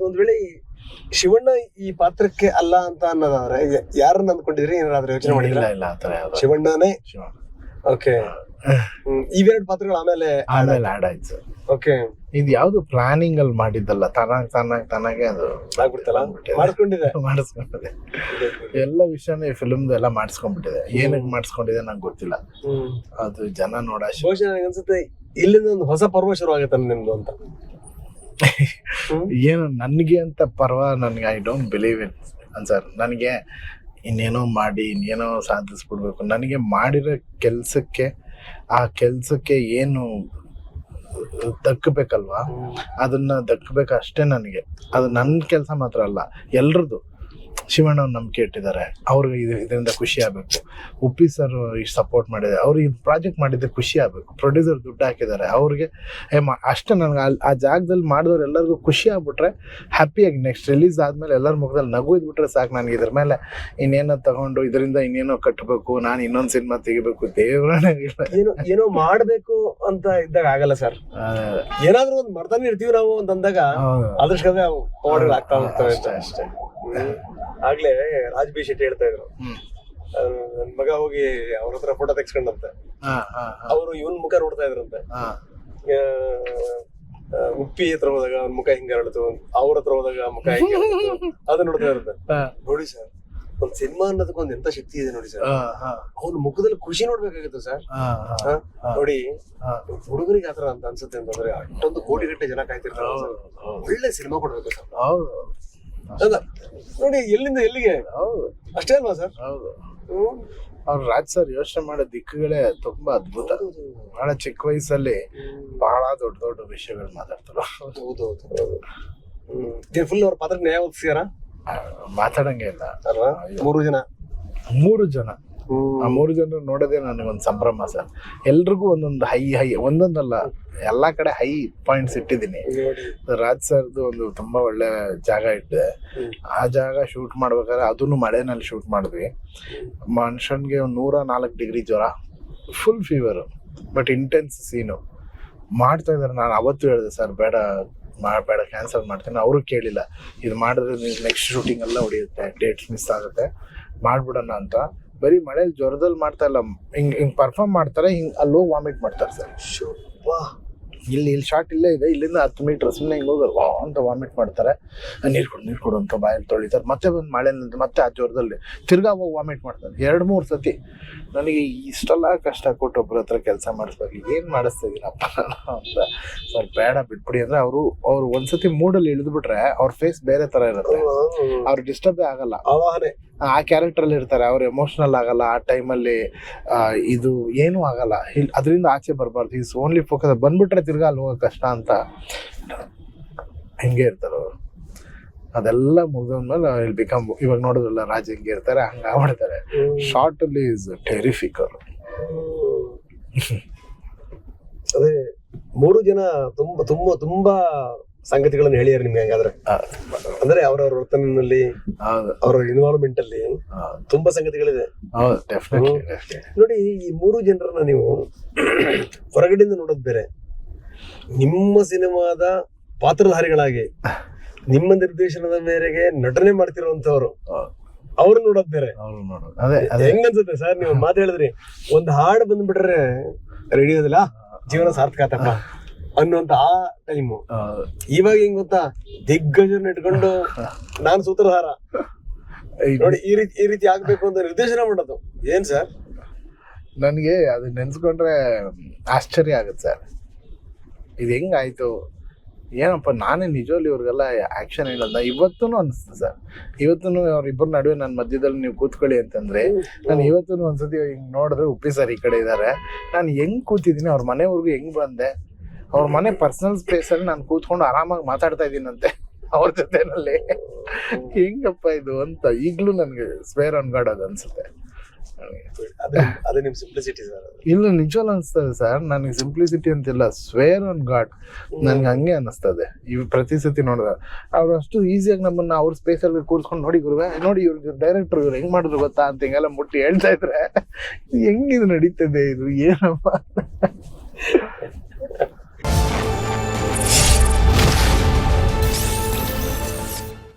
ಒಂದ್ ವೇಳೆ ಶಿವಣ್ಣ ಈ ಪಾತ್ರಕ್ಕೆ ಅಲ್ಲ ಅಂತ ಅನ್ನೋದಾದ್ರೆ ಯಾರನ್ನ ಅಂದ್ಕೊಂಡಿದ್ರಿ, ಏನಾದ್ರೂ ಯೋಚನೆ ಮಾಡಿಲ್ಲ? ಇಲ್ಲ ಆತರ ಶಿವಣ್ಣನೇ. ಓಕೆ, ಇವೆರಡು ಪಾತ್ರಗಳು ಆಮೇಲೆ ಆಡ್ ಆಯ್ತು ಸರ್. ಓಕೆ, ಇದು ಯಾವ್ದು ಪ್ಲಾನಿಂಗ್ ಅಲ್ಲಿ ಮಾಡಿದ್ದಲ್ಲ, ತನಾಗೆ ಅದು ಆಗ್ಬಿಡ್ತಲ್ಲ, ಮಾಡಿಸ್ಕೊಂಡಿದೆ. ಎಲ್ಲ ವಿಷಯನೇ ಫಿಲ್ಮ್ದು ಎಲ್ಲ ಮಾಡಿಸ್ಕೊಂಡ್ಬಿಟ್ಟಿದೆ. ಏನಕ್ಕೆ ಮಾಡಿಸ್ಕೊಂಡಿದೆ ನಂಗೆ ಗೊತ್ತಿಲ್ಲ, ಅದು ಜನ ನೋಡ. ಬಹುಶಃ ನನಗೆ ಅನ್ಸುತ್ತೆ ಇಲ್ಲಿಂದ ಒಂದು ಹೊಸ ಪರ್ವ ಶುರು ಆಗತ್ತೆ ನಿಮ್ದು ಅಂತ. ಏನು ನನಗೆ ಅಂತ ಪರ್ವ, ನನಗೆ I don't believe it sir. ನನಗೆ ಇನ್ನೇನೋ ಮಾಡಿ ಇನ್ನೇನೋ ಸಾಧಿಸ್ಬಿಡ್ಬೇಕು. ನನಗೆ ಮಾಡಿರೋ ಆ ಕೆಲ್ಸಕ್ಕೆ ಏನು ದಕ್ಕಬೇಕಲ್ವಾ, ಅದನ್ನ ದಕ್ಕಬೇಕು ಅಷ್ಟೇ. ನನಗೆ ಅದು ನನ್ನ ಕೆಲಸ ಮಾತ್ರ ಅಲ್ಲ, ಎಲ್ರದ್ದು. ಶಿವಣ್ಣವ್ರು ನಂಬಿಕೆ ಇಟ್ಟಿದ್ದಾರೆ, ಅವ್ರಿಗೆ ಇದರಿಂದ ಖುಷಿ ಆಗ್ಬೇಕು. ಉಪ್ಪಿ ಸರ್ ಇಷ್ಟು ಸಪೋರ್ಟ್ ಮಾಡಿದ್ದಾರೆ, ಅವ್ರಿಗೆ ಇದು ಪ್ರಾಜೆಕ್ಟ್ ಮಾಡಿದ್ರೆ ಖುಷಿ ಆಗ್ಬೇಕು. ಪ್ರೊಡ್ಯೂಸರ್ ದುಡ್ಡು ಹಾಕಿದ್ದಾರೆ ಅವ್ರಿಗೆ, ಅಷ್ಟೇ. ನನಗೆ ಆ ಜಾಗದಲ್ಲಿ ಮಾಡಿದವ್ರು ಎಲ್ಲರಿಗೂ ಖುಷಿ ಆಗ್ಬಿಟ್ರೆ ಹ್ಯಾಪಿಯಾಗಿ ನೆಕ್ಸ್ಟ್ ರಿಲೀಸ್ ಆದ್ಮೇಲೆ ಎಲ್ಲರ ಮುಖದಲ್ಲಿ ನಗು ಇದ್ಬಿಟ್ರೆ ಸಾಕು. ನನಗೆ ಇದ್ರ ಮೇಲೆ ಇನ್ನೇನೋ ತಗೊಂಡು ಇದರಿಂದ ಇನ್ನೇನೋ ಕಟ್ಟಬೇಕು, ನಾನು ಇನ್ನೊಂದು ಸಿನಿಮಾ ತೆಗಿಬೇಕು, ದೇವ್ರೇ ಏನೋ ಮಾಡ್ಬೇಕು ಅಂತ ಇದ್ದಾಗ ಆಗಲ್ಲ ಸರ್. ಏನಾದ್ರೂ ಒಂದು ಮಾಡ್ತಾನೆ ಇರ್ತೀವಿ ನಾವು ಅಂತ ಅಂದಾಗ ಅದ್ರಷ್ಟೇ ಆಗ್ತಾ ಹೋಗ್ತವೆ ಅಷ್ಟೇ. ಆಗ್ಲೇ ರಾಜ್ ಬಿ ಶೆಟ್ಟಿ ಹೇಳ್ತಾ ಇದ್ರು, ನನ್ ಮಗ ಹೋಗಿ ಅವ್ರ ಹತ್ರ ಫೋಟೋ ತೆಗ್ಸ್ಕೊಂಡಂತೆ, ಅವರು ಇವನ್ ಮುಖ ನೋಡ್ತಾ ಇದ್ರಂತೆ. ಉಪ್ಪಿ ಹತ್ರ ಹೋದಾಗ ಅವ್ನ ಮುಖ ಹಿಂಗ ಹರಡ್ತು, ಅವ್ರ ಹತ್ರ ಹೋದಾಗ ಮುಖ ಹಿಂಗ ಅದು ನೋಡ್ತಾ ಇರುತ್ತೆ. ನೋಡಿ ಸರ್, ಒಂದ್ ಸಿನಿಮಾ ಅನ್ನೋದಕ್ಕೆ ಒಂದ್ ಎಂತ ಶಕ್ತಿ ಇದೆ ನೋಡಿ ಸರ್. ಅವ್ನ ಮುಖದಲ್ಲಿ ಖುಷಿ ನೋಡ್ಬೇಕಾಗಿತ್ತು ಸರ್. ನೋಡಿ, ಹುಡುಗರಿಗೆ ಆತರ ಅಂತ ಅನ್ಸುತ್ತೆ ಅಂತಂದ್ರೆ ಅಷ್ಟೊಂದು ಕೋಟಿಗಟ್ಟಲೆ ಜನ ಕಾಯ್ತಿರ್ತಾರೆ. ಒಳ್ಳೆ ಸಿನಿಮಾ ಕೊಡ್ಬೇಕು ಸರ್. ನೋಡಿ, ಎಲ್ಲಿಂದ ಎಲ್ಲಿಗೆ, ಅಷ್ಟೇ ಅಲ್ವಾ ಸರ್? ಅವ್ರು ರಾಜ್ ಸರ್ ಯೋಚನೆ ಮಾಡೋ ದಿಕ್ಕುಗಳೇ ತುಂಬಾ ಅದ್ಭುತ. ಬಹಳ ಚಿಕ್ಕ ವಯಸ್ಸಲ್ಲಿ ಬಹಳ ದೊಡ್ಡ ದೊಡ್ಡ ವಿಷಯಗಳು ಮಾತಾಡ್ತಾರ. ಫುಲ್ ಅವ್ರ ಪಾತ್ರ ನ್ಯಾಯ ಒದಗಿಸ್ಯಾರ, ಮಾತಾಡಂಗೆ ಇಲ್ಲ ಅಲ್ವಾ? ಮೂರು ಜನ ಆ 3 ಜನರು ನೋಡೋದೇ ನನಗೊಂದು ಸಂಭ್ರಮ ಸರ್. ಎಲ್ರಿಗೂ ಒಂದೊಂದು ಹೈ ಒಂದೊಂದಲ್ಲ, ಎಲ್ಲಾ ಕಡೆ ಹೈ ಪಾಯಿಂಟ್ಸ್ ಇಟ್ಟಿದ್ದೀನಿ. ರಾಜ್ ಸರ್ದು ಒಂದು ತುಂಬಾ ಒಳ್ಳೆ ಜಾಗ ಇಟ್ಟಿದೆ. ಆ ಜಾಗ ಶೂಟ್ ಮಾಡ್ಬೇಕಾದ್ರೆ ಅದನ್ನು ಮಳೆನಲ್ಲಿ ಶೂಟ್ ಮಾಡಿದ್ವಿ. ಮನುಷ್ಯನ್ಗೆ 104 ಡಿಗ್ರಿ ಜ್ವರ, ಫುಲ್ ಫೀವರು, ಬಟ್ ಇಂಟೆನ್ಸ್ ಸೀನು ಮಾಡ್ತಾ ಇದಾರೆ. ನಾನು ಅವತ್ತು ಹೇಳಿದೆ, ಸರ್ ಬೇಡ ಕ್ಯಾನ್ಸಲ್ ಮಾಡ್ತೀನಿ. ಅವರು ಕೇಳಿಲ್ಲ, ಇದು ಮಾಡಿದ್ರೆ ನೆಕ್ಸ್ಟ್ ಶೂಟಿಂಗ್ ಎಲ್ಲ ಹೊಡಿಯುತ್ತೆ, ಡೇಟ್ಸ್ ಮಿಸ್ ಆಗುತ್ತೆ, ಮಾಡ್ಬಿಡೋಣ ಅಂತ. ಬರೀ ಮಳೆಯಲ್ಲಿ ಜ್ವರದಲ್ಲಿ ಮಾಡ್ತಾ ಇಲ್ಲ, ಹಿಂಗ್ ಪರ್ಫಾರ್ಮ್ ಮಾಡ್ತಾರೆ, ಅಲ್ಲಿ ಹೋಗಿ ವಾಮಿಟ್ ಮಾಡ್ತಾರೆ ಸರ್. ಇಲ್ಲಿ ಶಾರ್ಟ್ ಇಲ್ಲೇ ಇದೆ, ಇಲ್ಲಿಂದ 10 ಮೀಟರ್ ಸುಮ್ಮನೆ ಹಿಂಗೆ ಹೋಗೋದು ಅಂತ ವಾಮಿಟ್ ಮಾಡ್ತಾರೆ. ನೀರು ಕೊಡು ಅಂತ ಬಾಯಲ್ಲಿ ತೊಳಿತಾರೆ. ಮತ್ತೆ ಬಂದು ಮಳೆಯಲ್ಲಿ ಮತ್ತೆ ಆ ಜ್ವರದಲ್ಲಿ ತಿರ್ಗಾ ಹೋಗಿ ವಾಮಿಟ್ ಮಾಡ್ತಾರೆ 2-3 ಸತಿ. ನನಗೆ ಇಷ್ಟೆಲ್ಲ ಕಷ್ಟ ಕೊಟ್ಟು ಒಬ್ಬರ ಹತ್ರ ಕೆಲಸ ಮಾಡಿಸ್ಬೇಕು, ಏನು ಮಾಡಿಸ್ತಾ ಇದ್ದೀನಪ್ಪ ಅಂತ. ಸರ್ ಬೇಡ ಬಿಟ್ಬಿಡಿ ಅಂದ್ರೆ ಅವ್ರು ಒಂದ್ಸತಿ ಮೂಡಲ್ಲಿ ಇಳಿದ್ಬಿಟ್ರೆ ಅವ್ರ ಫೇಸ್ ಬೇರೆ ತರ ಇರುತ್ತೆ, ಅವ್ರು ಡಿಸ್ಟರ್ಬೇ ಆಗಲ್ಲ, ಆ ಕ್ಯಾರೆಕ್ಟರ್ ಅಲ್ಲಿ ಇರ್ತಾರೆ, ಅವ್ರು ಎಮೋಷನಲ್ ಆಗಲ್ಲ ಆ ಟೈಮಲ್ಲಿ. ಇದು ಏನೂ ಆಗಲ್ಲ, ಅದರಿಂದ ಆಚೆ ಬರಬಾರ್ದು, ಈಸ್ ಓನ್ಲಿ ಫೋಕಸ್. ಬಂದ್ಬಿಟ್ರೆ ತಿರ್ಗಾ ಅಲ್ಲಿ ಹೋಗೋ ಕಷ್ಟ ಅಂತ ಹಿಂಗೆ ಇರ್ತಾರೆ ಅವರು. ಅದೆಲ್ಲ ಮುಗಿದ್ಮೇಲೆ ಇಲ್ಲಿ ಬಿಕಮ್, ಇವಾಗ ನೋಡಿದ್ರಲ್ಲ ರಾಜ್ ಹಿಂಗೆ ಇರ್ತಾರೆ, ಹಂಗ ಆಗ್ಬಿಡ್ತಾರೆ. ಶಾರ್ಟ್ ಅಲ್ಲಿ ಇಸ್ ಟೆರಿಫಿಕ್ ಅವರು. ಅದೇ 3 ಜನ ತುಂಬಾ ತುಂಬಾ ತುಂಬಾ ಸಂಗತಿಗಳನ್ನು ಹೇಳಿಯಾರ ನಿಮ್ಗೆ. ಹಂಗಾದ್ರೆ ಅಂದ್ರೆ ಅವ್ರವ್ರ ವರ್ತನಲ್ಲಿ, ಅವ್ರ ಇನ್ವಾಲ್ವ್ಮೆಂಟ್ ಅಲ್ಲಿ ತುಂಬಾ ಸಂಗತಿಗಳಿದೆ. ನೋಡಿ, ಈ 3 ಜನರನ್ನ ನೀವು ಹೊರಗಡೆಯಿಂದ ನೋಡೋದ್ ಬೇರೆ, ನಿಮ್ಮ ಸಿನಿಮಾದ ಪಾತ್ರಧಾರಿಗಳಾಗಿ ನಿಮ್ಮ ನಿರ್ದೇಶನದ ಮೇರೆಗೆ ನಟನೆ ಮಾಡ್ತಿರುವಂತವ್ರು ಅವ್ರು ನೋಡೋದ್ ಬೇರೆ. ಹೆಂಗನ್ಸುತ್ತೆ ಸರ್? ನೀವು ಮಾತು ಹೇಳಿದ್ರಿ, ಒಂದ್ ಹಾಡು ಬಂದ್ಬಿಟ್ರೆ ರೇಡಿಯೋದಿಲ್ಲ ಜೀವನ ಸಾರ್ಥಕ ಆತಪ್ಪ ಅನ್ನುವಂತ ಆ ಟೈಮು. ಇವಾಗ ಹೆಂಗ್ ಗೊತ್ತಾ, ದಿಗ್ಗಜರನ್ನ ಇಟ್ಕೊಂಡು ನಾನ್ ಸೂತ್ರಧಾರ ನೋಡಿ ಈ ರೀತಿ ಆಗ್ಬೇಕು ಅಂತ ನಿರ್ದೇಶನ ಮಾಡೋದು. ಏನ್ ಸರ್, ನನ್ಗೆ ಅದು ನೆನ್ಸ್ಕೊಂಡ್ರೆ ಆಶ್ಚರ್ಯ ಆಗುತ್ತೆ ಸರ್. ಇದು ಹೆಂಗಾಯ್ತು ಏನಪ್ಪ, ನಾನೇ ನಿಜವಲ್ಲಿ ಇವ್ರಿಗೆಲ್ಲ ಆಕ್ಷನ್ ಹೇಳಲ್ಲ. ಇವತ್ತೂ ಅನಿಸ್ತದೆ ಸರ್, ಇವತ್ತೂ ಅವ್ರಿಬ್ಬರ ನಡುವೆ ನನ್ನ ಮಧ್ಯದಲ್ಲಿ ನೀವು ಕೂತ್ಕೊಳ್ಳಿ ಅಂತಂದ್ರೆ, ನಾನು ಇವತ್ತೂ ಒಂದ್ಸತಿ ಹಿಂಗ್ ನೋಡಿದ್ರೆ ಉಪ್ಪಿ ಸರ್ ಈ ಕಡೆ ಇದ್ದಾರೆ, ನಾನು ಹೆಂಗ್ ಕೂತಿದ್ದೀನಿ, ಅವ್ರ ಮನೆವರೆಗೂ ಹೆಂಗ್ ಬಂದೆ, ಅವ್ರ ಮನೆ ಪರ್ಸನಲ್ ಸ್ಪೇಸ್ ಅಲ್ಲಿ ನಾನು ಕೂತ್ಕೊಂಡು ಆರಾಮಾಗಿ ಮಾತಾಡ್ತಾ ಇದ್ದೀನಂತೆ ಅವ್ರ ಜೊತೆನಲ್ಲಿ. ಹೆಂಗಪ್ಪ ಇದು ಅಂತ ಈಗ್ಲೂ ನನ್ಗೆ ಸ್ವೇರ್ ಆನ್ ಗಾಡ್ ಅದು ಅನ್ಸುತ್ತೆ. ಇಲ್ಲ, ನಿಜವಲ್ಲ ಅನಿಸ್ತದೆ ಸರ್, ನನಗೆ ಸಿಂಪ್ಲಿಸಿಟಿ ಅಂತಿಲ್ಲ, ಸ್ವೇರ್ ಆನ್ ಗಾಡ್ ನನ್ಗೆ ಹಂಗೆ ಅನ್ನಿಸ್ತದೆ. ಇವ್ ಪ್ರತಿ ಸತಿ ನೋಡಿದ ಅವ್ರು ಅಷ್ಟು ಈಸಿಯಾಗಿ ನಮ್ಮನ್ನ ಅವ್ರ ಸ್ಪೇಸ್ ಅಲ್ಲಿ ಕೂರ್ಸ್ಕೊಂಡು, ನೋಡಿ ಗುರುವೆ, ನೋಡಿ ಇವ್ರಿಗೆ ಡೈರೆಕ್ಟರ್ ಇವ್ರು ಹೆಂಗ್ ಮಾಡಿದ್ರು ಗೊತ್ತಾ ಅಂತ ಹಿಂಗೆಲ್ಲ ಮುಟ್ಟಿ ಹೇಳ್ತಾ ಇದ್ರೆ ಹೆಂಗಿದು ನಡೀತದೆ, ಇದು ಏನಪ್ಪ.